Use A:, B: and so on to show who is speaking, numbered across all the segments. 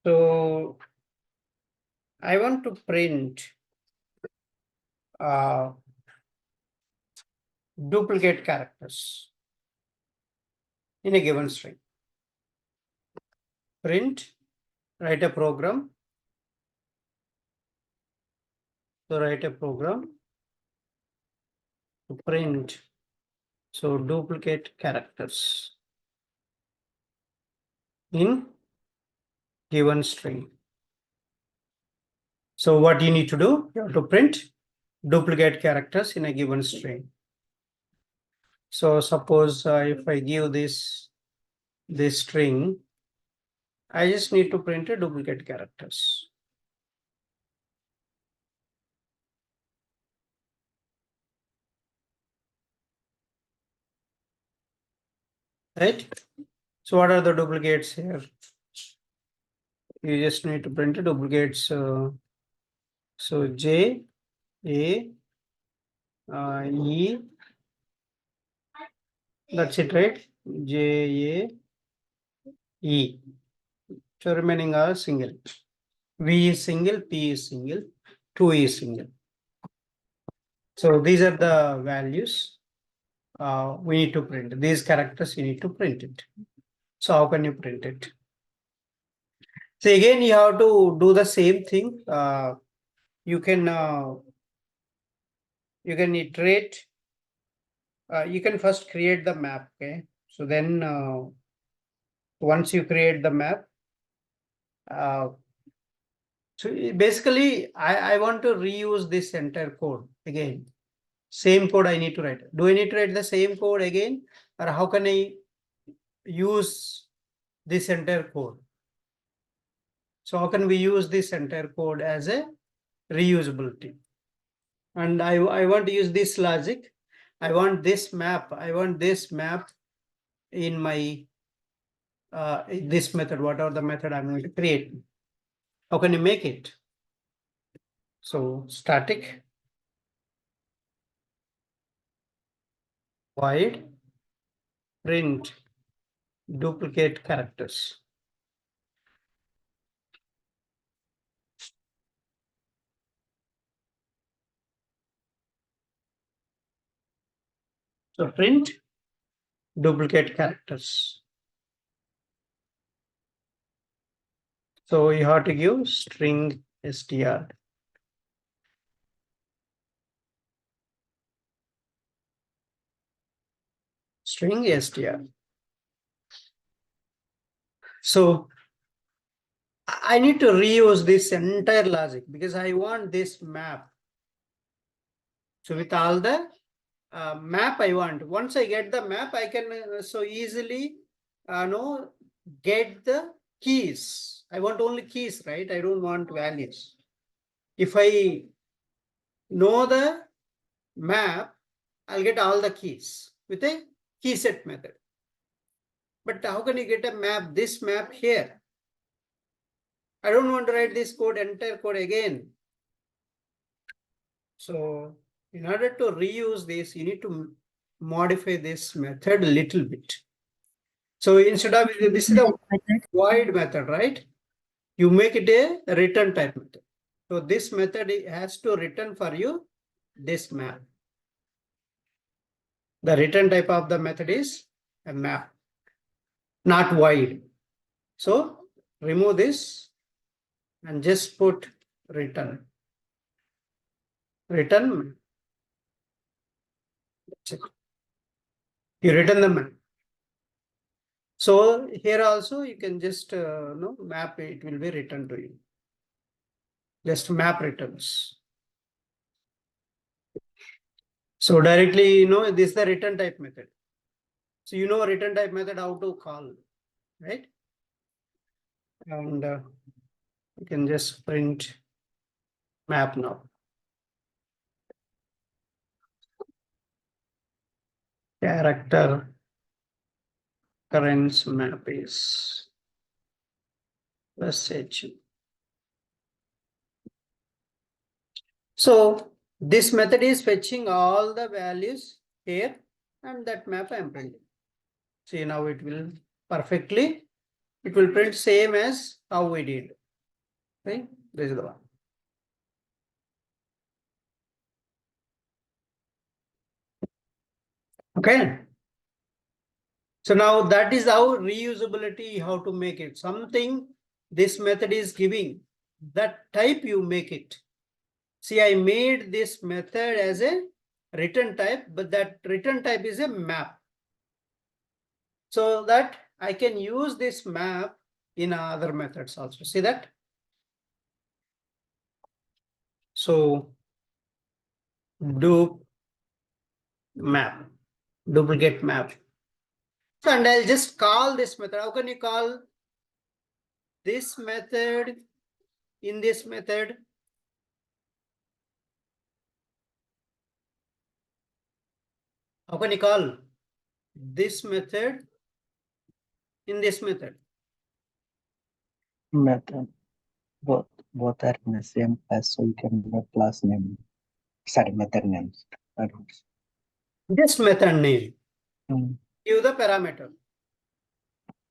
A: So I want to print duplicate characters in a given string. Print, write a program. So write a program to print. So duplicate characters in given string. So what you need to do, you have to print duplicate characters in a given string. So suppose if I give this string, I just need to print a duplicate characters. Right? So what are the duplicates here? You just need to print a duplicates. So J, A, E, that's it, right? J, A, E. So remaining are single. V is single, P is single, 2 is single. So these are the values we need to print. These characters you need to print it. So how can you print it? So again, you have to do the same thing. You can iterate. You can first create the map. Okay. So then once you create the map, so basically I want to reuse this entire code again. Same code I need to write. Do I need to write the same code again, or how can I use this entire code? So how can we use this entire code as a reusability? And I want to use this logic. I want this map in my this method, whatever the method I'm going to create. How can you make it? So static void print duplicate characters. So print duplicate characters. So you have to give string str. String str. So I need to reuse this entire logic because I want this map. So with all the map I want, once I get the map, I can so easily get the keys. I want only keys, right? I don't want values. If I know the map, I'll get all the keys with a key set method. But how can you get a map, this map here? I don't want to write this code, entire code again. So in order to reuse this, you need to modify this method a little bit. So instead of this is the void method, right? You make it a return type method. So this method has to return for you this map. The return type of the method is a map, not void. So remove this and just put return. Return. You return the map. So here also you can just map, it will be returned to you. Just map returns. So directly, this is the return type method. So return type method how to call, right? And you can just print map now. Character current map is sh. So this method is fetching all the values here and that map I am printing. See, now it will perfectly it will print same as how we did. Right? This is the one. Okay. So now that is how reusability, how to make it. Something this method is giving, that type you make it. See, I made this method as a return type, but that return type is a map. So that I can use this map in other methods also. See that? So do map, duplicate map. And I'll just call this method. How can you call this method in this method? How can you call this method in this method?
B: Method. Both are in the same class, so you can give a class name. Sorry, method names.
A: This method name.
B: Mm.
A: Give the parameter.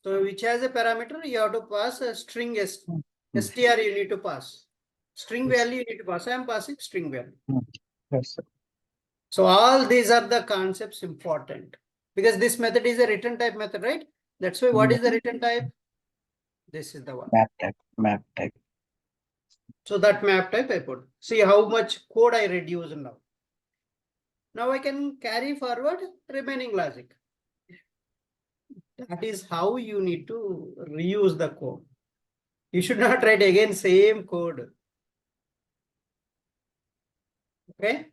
A: So which has a parameter, you have to pass a string str you need to pass. String
B: Yes.
A: value you need to pass. I am passing string value.
B: Yes, sir.
A: So all these are the concepts important because this method is a return type method, right? That's why what is the return type? This is the one.
B: Map type. Map type.
A: So that map type I put. See how much code I reduce now. Now I can carry forward remaining logic. That is how you need to reuse the code. You should not write again same code. Okay.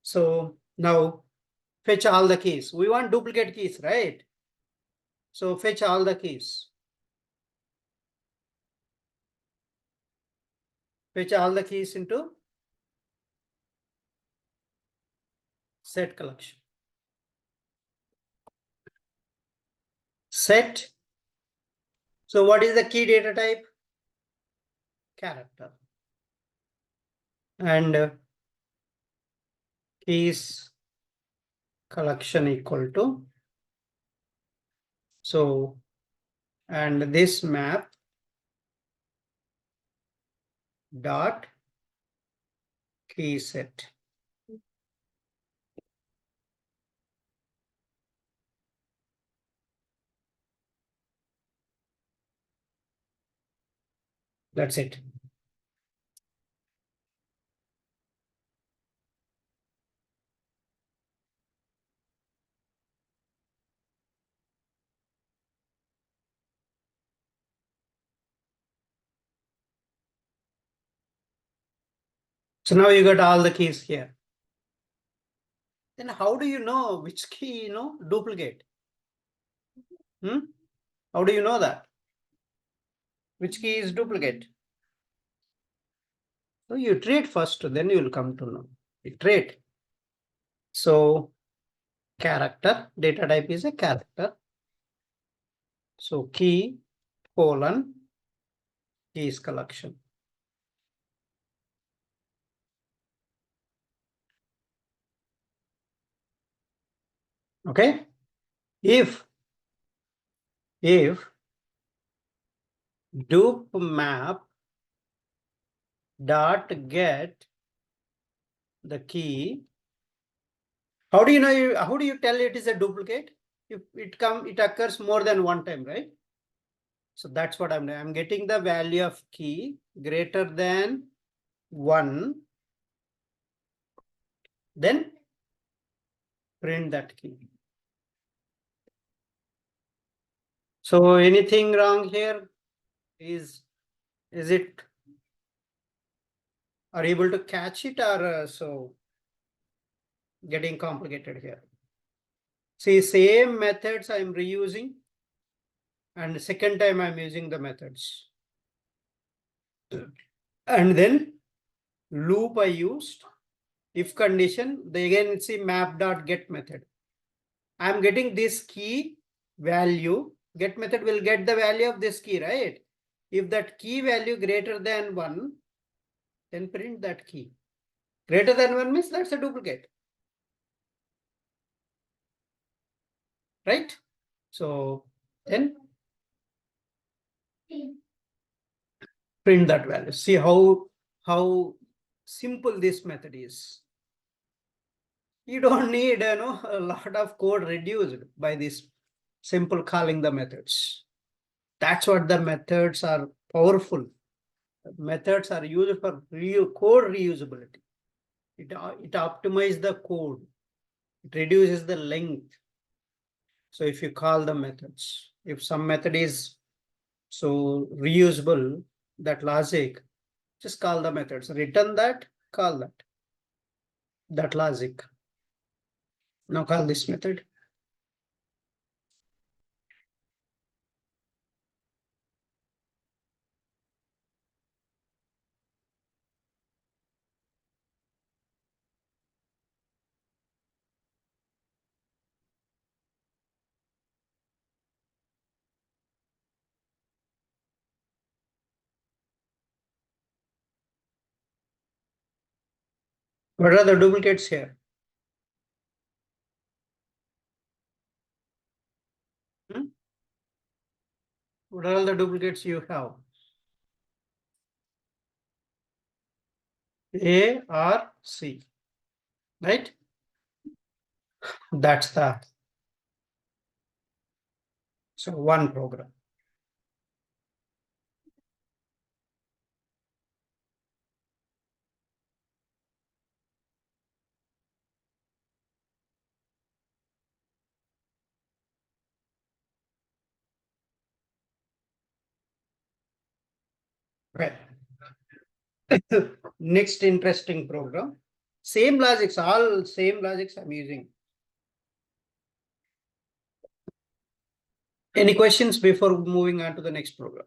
A: So now fetch all the keys. We want duplicate keys, right? So fetch all the keys. Fetch all the keys into set collection. Set. So what is the key data type? Character. And keys collection equal to. So, and this map dot key set. That's it. So now you got all the keys here. Then how do you know which key, duplicate? How do you know that? Which key is duplicate? So you iterate first, then you will come to know. Iterate. So character, data type is a character. So key colon keys collection. Okay. If dup map dot get the key, how do you know? How do you tell it is a duplicate? If it occurs more than one time, right? So that's what I'm doing. I'm getting the value of key greater than 1, then print that key. So anything wrong here? Is it, are you able to catch it, or so getting complicated here? See, same methods I'm reusing, and the second time I'm using the methods. And then loop I used, if condition, again see map dot get method. I'm getting this key value, get method will get the value of this key, right? If that key value greater than 1, then print that key. Greater than 1 means that's a duplicate. Right? So then Print that value. See how simple this method is. You don't need a lot of code reduced by this simple calling the methods. That's what the methods are powerful. Methods are used for real code reusability. It optimizes the code. It reduces the length. So if you call the methods, if some method is so reusable, that logic, just call the methods. Return that, call that logic. Now call this method. What are the duplicates here? What are all the duplicates you have? A or C, right? That's the so one program. Right. Next interesting program. Same logics, all same logics I'm using. Any questions before moving on to the next program?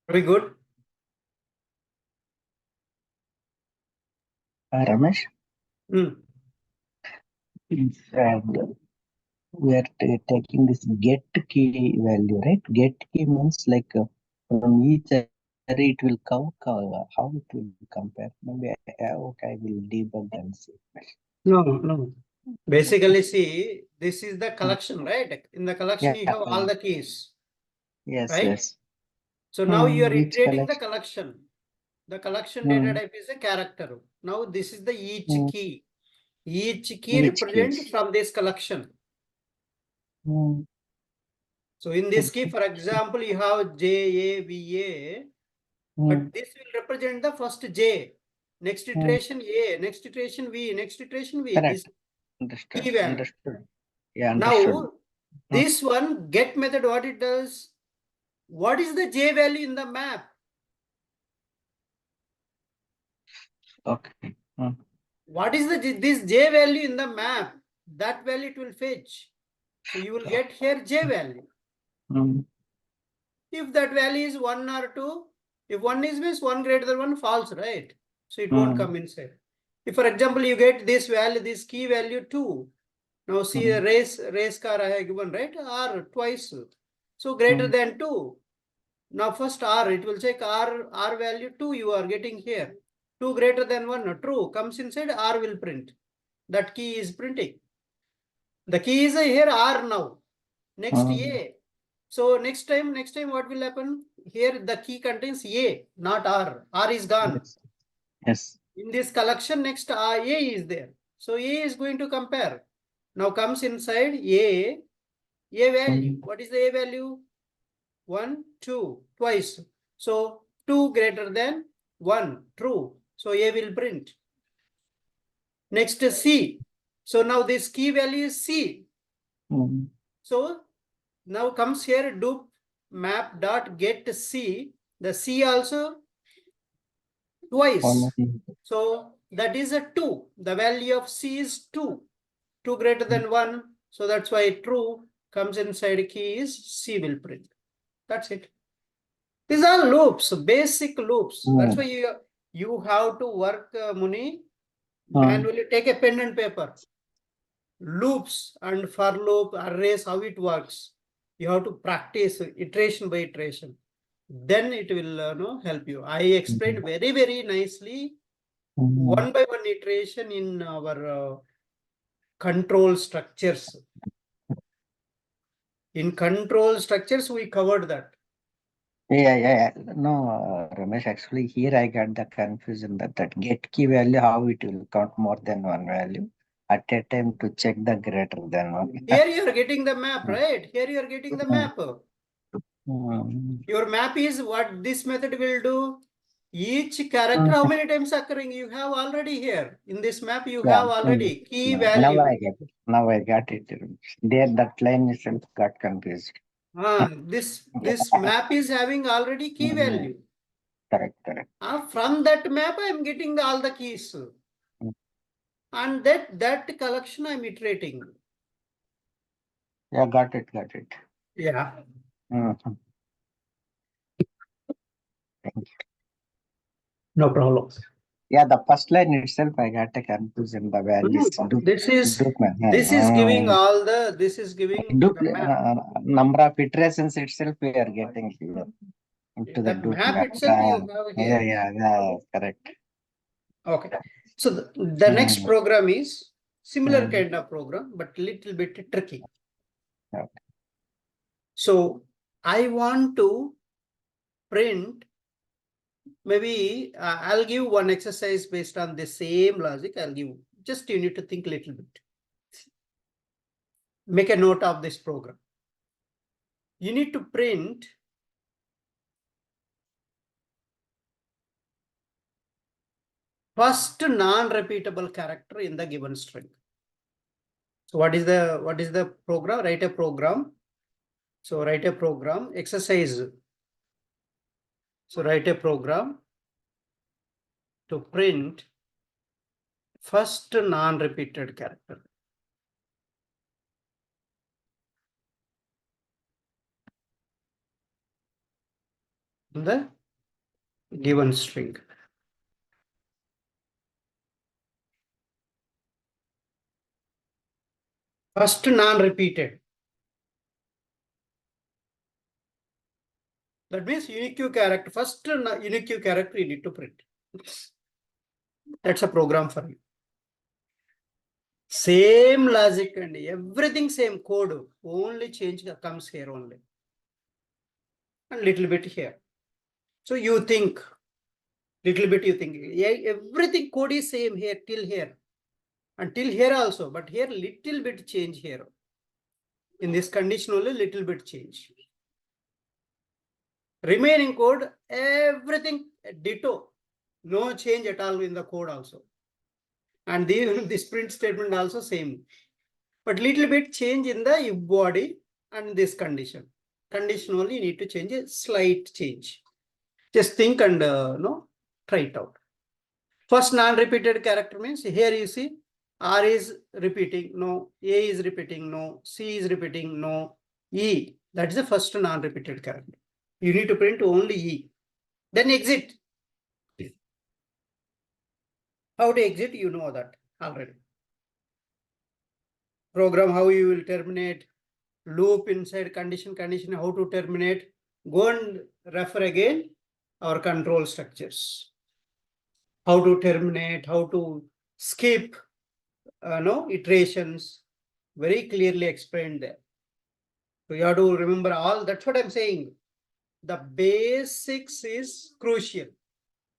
A: Very good.
B: Ramesh,
A: Mm.
B: and we are taking this get key value, right? Get key means like from each array it will cover how it will compare. Maybe okay, I will debug and see.
A: No. Basically, see, this is the collection, right? In the collection,
B: Yeah,
A: you have all the keys,
B: yes,
A: right?
B: yes.
A: So now you are
B: Which
A: iterating the
B: collection?
A: collection. The collection data type is a character. Now this is the each key. Each key
B: Each
A: represent
B: case.
A: from this collection. So in this key, for example, you have J, A, V, A, but this will represent the first J. Next iteration A, next iteration V, next iteration V.
B: Correct.
A: This
B: Understood.
A: key value.
B: Understood. Yeah, understood.
A: Now, this one get method, what it does? What is the J value in the map?
B: Okay.
A: What is this J value in the map? That value it will fetch. So you will get here J value. If that value is 1 or 2, if 1 is means 1 greater than 1 false, right? So it won't come inside. If for example you get this value, this key value 2. Now see the race car I have given, right? R twice. So greater than 2. Now first R, it will check R value 2 you are getting here. 2 greater than 1, true, comes inside, R will print. That key is printing. The key is here R now. Next A. So next time what will happen? Here the key contains A, not R. R is gone.
B: Yes.
A: In this collection, next A is there. So A is going to compare. Now comes inside A value. What is the A value? 1, 2, twice. So 2 greater than 1, true. So A will print. Next C. So now this key value is C. So now comes here dup map dot get C. The C also twice. So that is a 2. The value of C is 2. 2 greater than 1. So that's why true comes inside key is C will print. That's it. These are loops, basic loops. That's why you have to work, Muni, manually. Take a pen and paper. Loops and for loop, arrays, how it works. You have to practice iteration by iteration. Then it will help you. I explained very, very nicely one by one iteration in our control structures. In control structures, we covered that.
B: Yeah. No, Ramesh, actually here I got the confusion that get key value, how it will count more than one value at a time to check the greater than one.
A: Here you are getting the map, right? Here you are getting the map. Your map is what this method will do. Each character, how many times occurring? You have already here. In this map, you have already key
B: Now I
A: value.
B: get it. Now I got it. There that line itself got confused.
A: This map is having already key value.
B: Correct.
A: From that map, I am getting all the keys. And that collection I am iterating.
B: Yeah, got it.
A: Yeah.
B: Mhm.
A: No problem.
B: Yeah, the first line itself I got a confusion. The values.
A: This is giving all the. This is giving the map.
B: Number of iterations itself we are getting here into the
A: That map itself you have here.
B: Yeah, correct.
A: Okay. So the next program is similar kind of program, but little bit tricky.
B: Okay.
A: So I want to print, maybe I'll give one exercise based on the same logic. I'll give, just you need to think a little bit. Make a note of this program. You need to print first non-repeatable character in the given string. So what is the program? Write a program. So write a program exercise. So write a program to print first non-repeated character. In the given string. First non-repeated. That means unique character. First unique character you need to print. That's a program for you. Same logic and everything same code. Only change comes here only. And little bit here. So you think, little bit you think. Everything code is same here till here. Until here also. But here little bit change here. In this condition only little bit change. Remaining code, everything ditto. No change at all in the code also. And this print statement also same. But little bit change in the if body and this condition. Condition only need to change a slight change. Just think and try it out. First non-repeated character means here you see R is repeating, no. A is repeating, no. C is repeating, no. E, that is the first non-repeated character. You need to print only E. Then exit. How to exit, you know that already. Program, how you will terminate. Loop inside condition, how to terminate. Go and refer again our control structures. How to terminate, how to skip, iterations. Very clearly explained there. So you have to remember all, that's what I'm saying. The basics is crucial.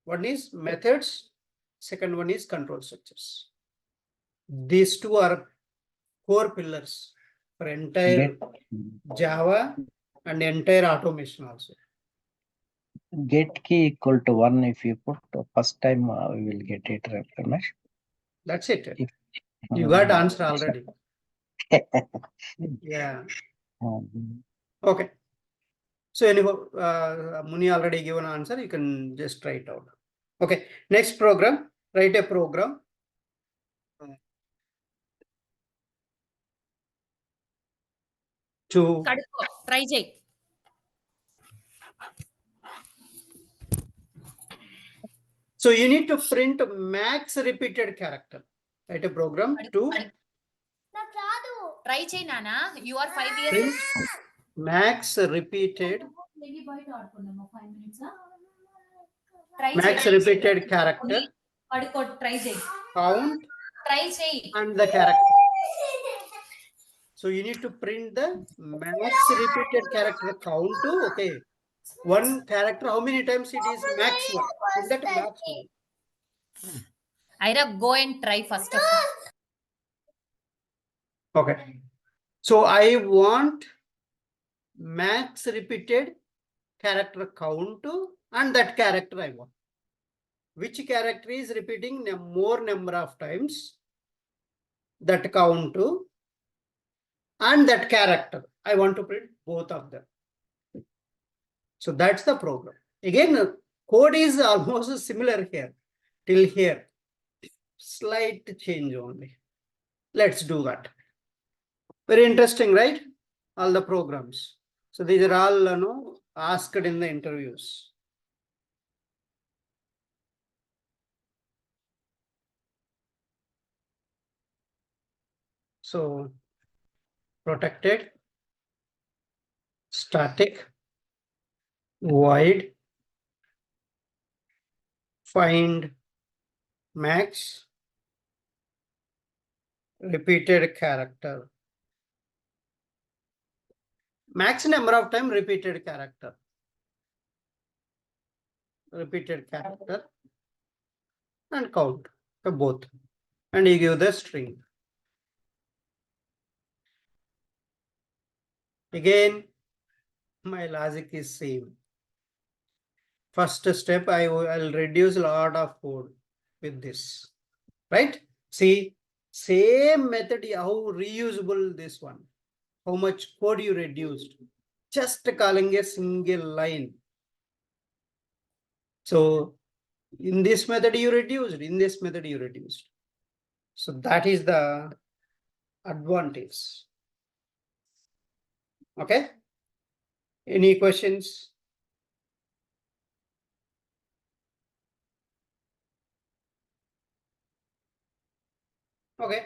A: One is methods, second one is control structures. These two are core pillars for entire Java and entire automation also.
B: Get key equal to 1 if you put first time we will get it, Ramesh.
A: That's it. You got answer already. Yeah. Okay. So anyhow, Muni already given answer. You can just try it out. Okay. Next program. Write a program. To
C: try check.
A: So you need to print max repeated character. Write a program to
C: try check, Nana. You are 5 years.
A: Max repeated. Max repeated character.
C: Try check.
A: Count.
C: Try check.
A: And the character. So you need to print the max repeated character count to, okay, one character, how many times it is max one. Is that max one?
C: Ira, go and try first of all.
A: Okay. So I want max repeated character count to, and that character I want. Which character is repeating more number of times, that count to, and that character. I want to print both of them. So that's the program. Again, code is almost similar here, till here. Slight change only. Let's do that. Very interesting, right? All the programs. So these are all asked in the interviews. So protected, static, void, find max, repeated character. Max number of time repeated character. Repeated character and count for both. And you give the string. Again, my logic is same. First step, I'll reduce a lot of code with this, right? See, same method, how reusable this one. How much code you reduced. Just calling a single line. So in this method you reduced, in this method you reduced. So that is the advantage. Okay. Any questions? Okay.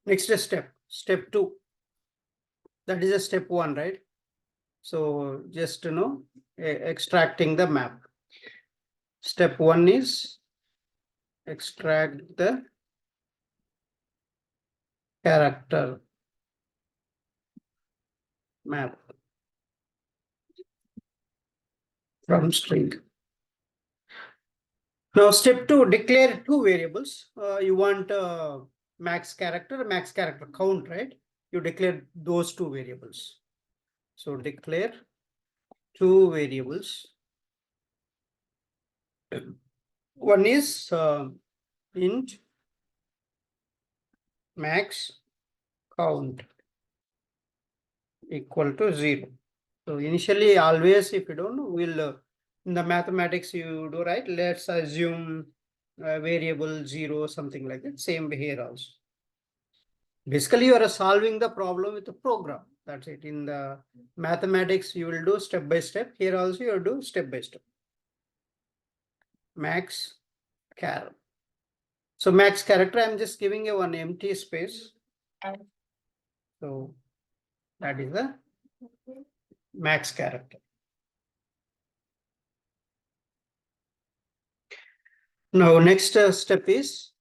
A: Next step, step 2. That is a step 1, right? So just extracting the map. Step 1 is extract the character map from string. Now step 2, declare 2 variables. You want max character count, right? You declare those 2 variables. So declare 2 variables. One is int max count equal to 0. So initially, always, if you don't know, we'll in the mathematics you do, right? Let's assume variable 0, something like that. Same here also. Basically, you are solving the problem with the program. That's it. In the mathematics, you will do step by step. Here also, you will do step by step. Max char. So max character, I'm just giving you one empty space. So that is the max character. Now, next step is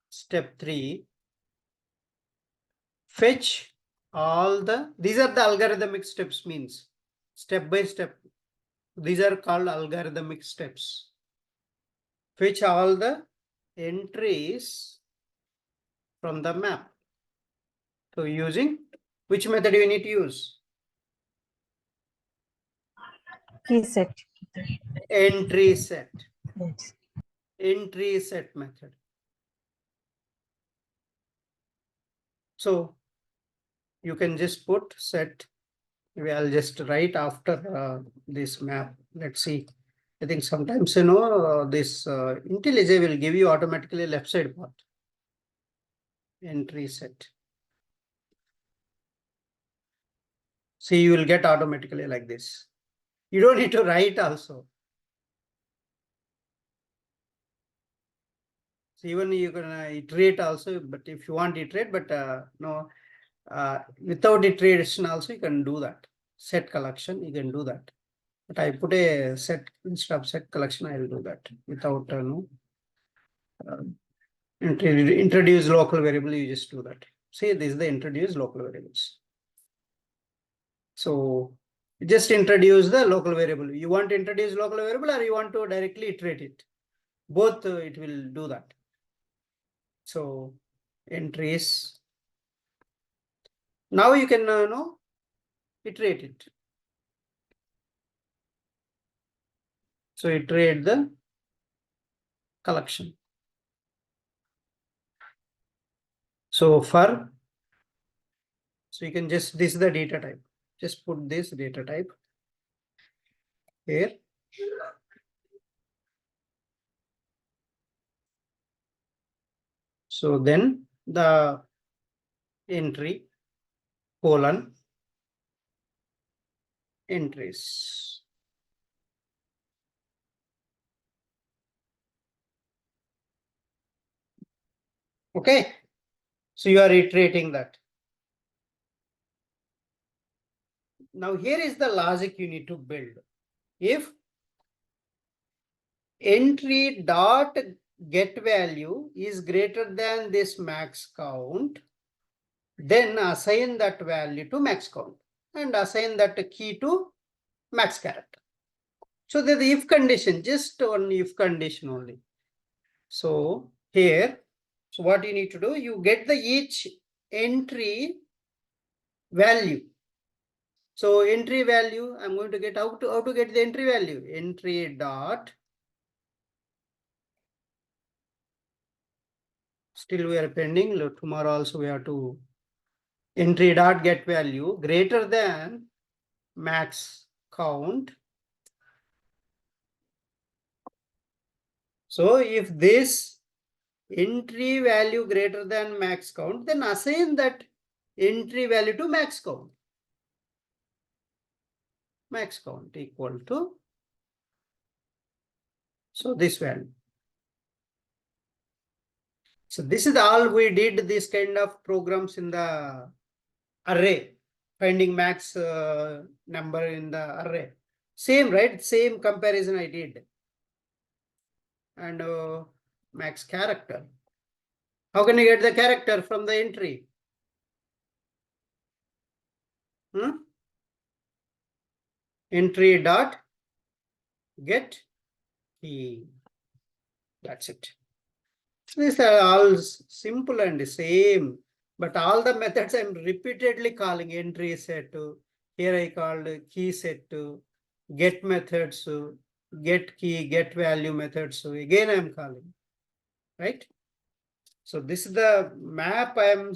A: step 3. Fetch all these are the algorithmic steps, means step by step. These are called algorithmic steps. Fetch all the entries from the map. So using which method you need to use?
D: Key set.
A: Entry set.
D: Yes.
A: Entry set method. So you can just put set. I'll just write after this map. Let's see. I think sometimes this IntelliJ will give you automatically left side part. Entry set. See, you will get automatically like this. You don't need to write also. So even you can iterate also, but if you want to iterate, but no, without iteration also you can do that. Set collection, you can do that. But I put a set instead of set collection, I will do that without introduce local variable, you just do that. See, this is the introduced local variables. So just introduce the local variable. You want to introduce local variable or you want to directly iterate it? Both it will do that. So entries. Now you can iterate it. So iterate the collection. So for, so you can just, this is the data type. Just put this data type here. So then the entry colon entries. Okay. So you are iterating that. Now here is the logic you need to build. If entry dot get value is greater than this max count, then assign that value to max count and assign that key to max character. So the if condition, just one if condition only. So here, so what you need to do, you get the each entry value. So entry value, I'm going to get how to get the entry value. Entry dot. Still we are pending. Tomorrow also we have to entry dot get value greater than max count. So if this entry value greater than max count, then assign that entry value to max count. Max count equal to, so this value. So this is all we did, this kind of programs in the array, finding max number in the array. Same, right? Same comparison I did. And max character. How can you get the character from the entry? Entry dot get key. That's it. These are all simple and same, but all the methods I'm repeatedly calling entry set. Here I called key set, get methods, get key, get value methods. So again I'm calling, right? So this is the map I am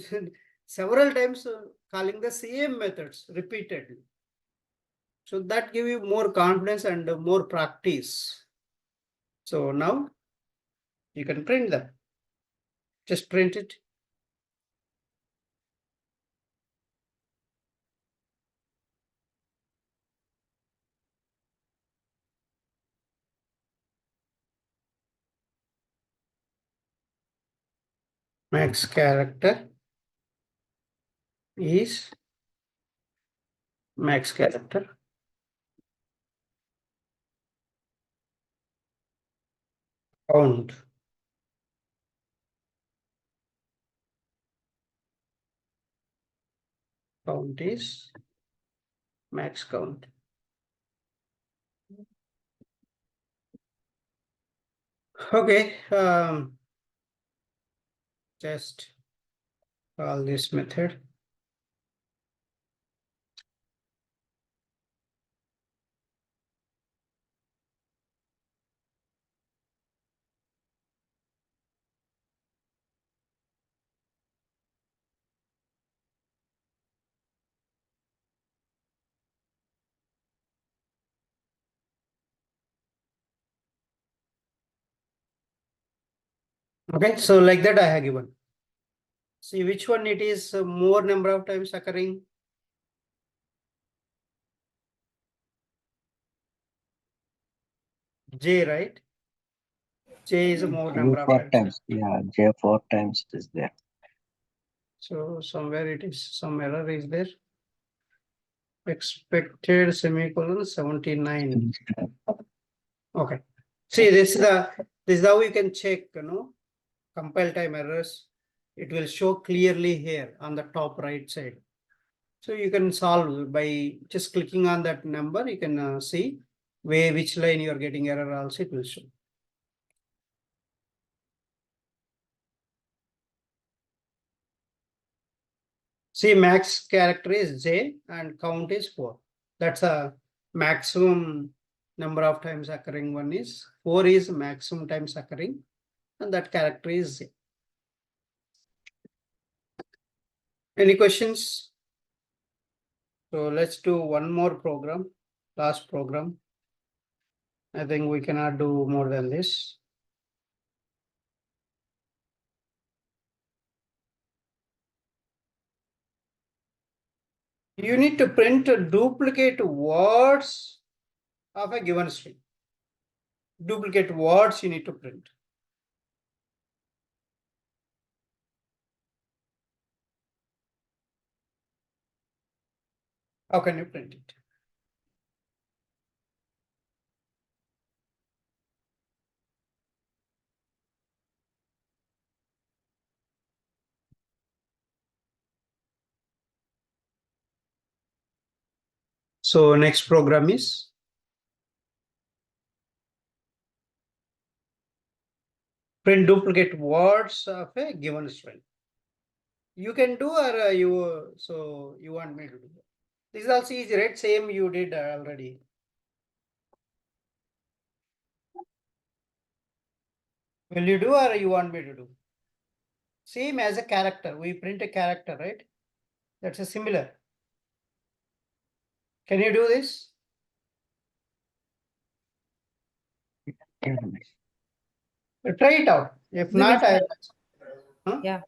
A: several times calling the same methods repeatedly. So that give you more confidence and more practice. So now you can print them. Just print it. Max character is max character. Count. Count is max count. Okay. Just call this method. Okay, so like that I have given. See which one it is more number of times occurring. J, right? J is more number of
B: Four
A: times.
B: times. Yeah, J 4 times is there.
A: So somewhere it is, some error is there. Expected semicolon 79. Okay. See, this is how you can check, compile time errors. It will show clearly here on the top right side. So you can solve by just clicking on that number. You can see which line you are getting error also it will show. See, max character is J and count is 4. That's a maximum number of times occurring one is 4 is maximum times occurring, and that character is J. Any questions? So let's do one more program, last program. I think we cannot do more than this. You need to print duplicate words of a given string. Duplicate words you need to print. How can you print it? So next program is print duplicate words of a given string. You can do or you want me to do that? This is also easy, right? Same you did already. Will you do or you want me to do? Same as a character. We print a character, right? That's a similar. Can you do this?
B: Yeah, Ramesh.
A: Try it out. If
C: We will
A: not,
C: try.
A: Huh?
C: Yeah,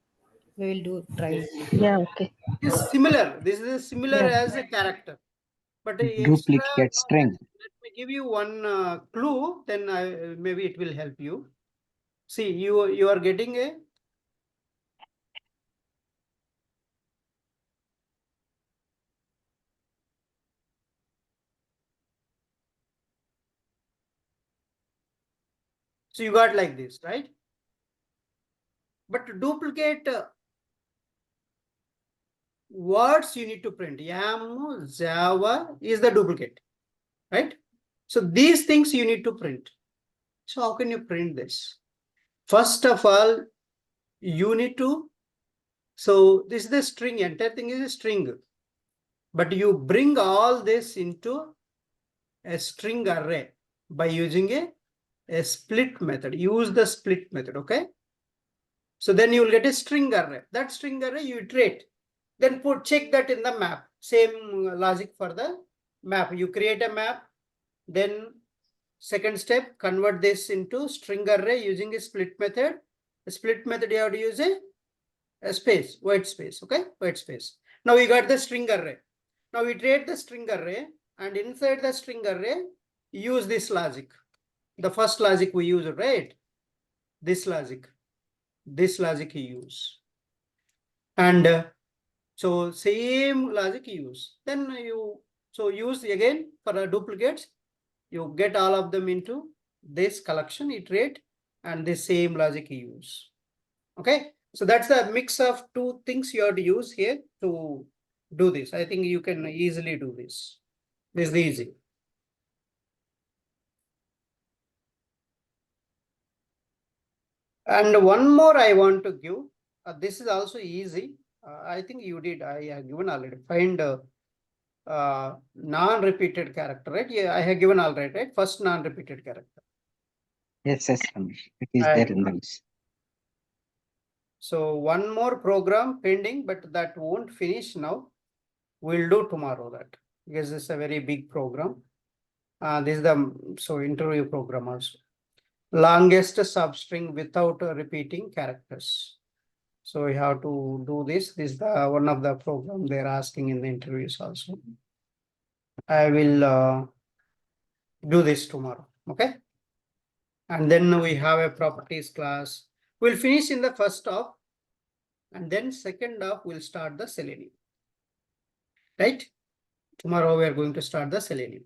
C: we will do try.
D: Yeah, okay.
A: It's similar. This is similar
D: Yeah.
A: as a character. But extra,
B: Duplicate string.
A: let me give you one clue, then maybe it will help you. See, you are getting a so you got like this, right? But to duplicate words you need to print. Yam, Java is the duplicate, right? So these things you need to print. So how can you print this? First of all, you need to, so this is the string, entire thing is a string. But you bring all this into a string array by using a split method. Use the split method, okay? So then you will get a string array. That string array you iterate. Then check that in the map. Same logic for the map. You create a map. Then second step, convert this into string array using a split method. A split method you have to use a space, white space, okay? White space. Now we got the string array. Now we iterate the string array, and inside the string array, use this logic. The first logic we use, right? This logic you use. And so same logic you use. Then you use again for a duplicates. You get all of them into this collection, iterate, and the same logic you use. Okay, so that's a mix of two things you have to use here to do this. I think you can easily do this. This is easy. And one more I want to give. This is also easy. I think you did. I have given already. Find non-repeated character, right? Yeah, I have given already, right? First non-repeated character.
B: Yes, Ramesh. It is
A: I
B: there
A: have
B: in the
A: given.
B: list.
A: So one more program pending, but that won't finish now. We'll do tomorrow that, because it's a very big program. This is the interview program also. Longest substring without repeating characters. So we have to do this. This is the one of the program they're asking in the interviews also. I will do this tomorrow. Okay. And then we have a properties class. We'll finish in the first half, and then second half we'll start the Selenium. Right? Tomorrow we are going to start the Selenium.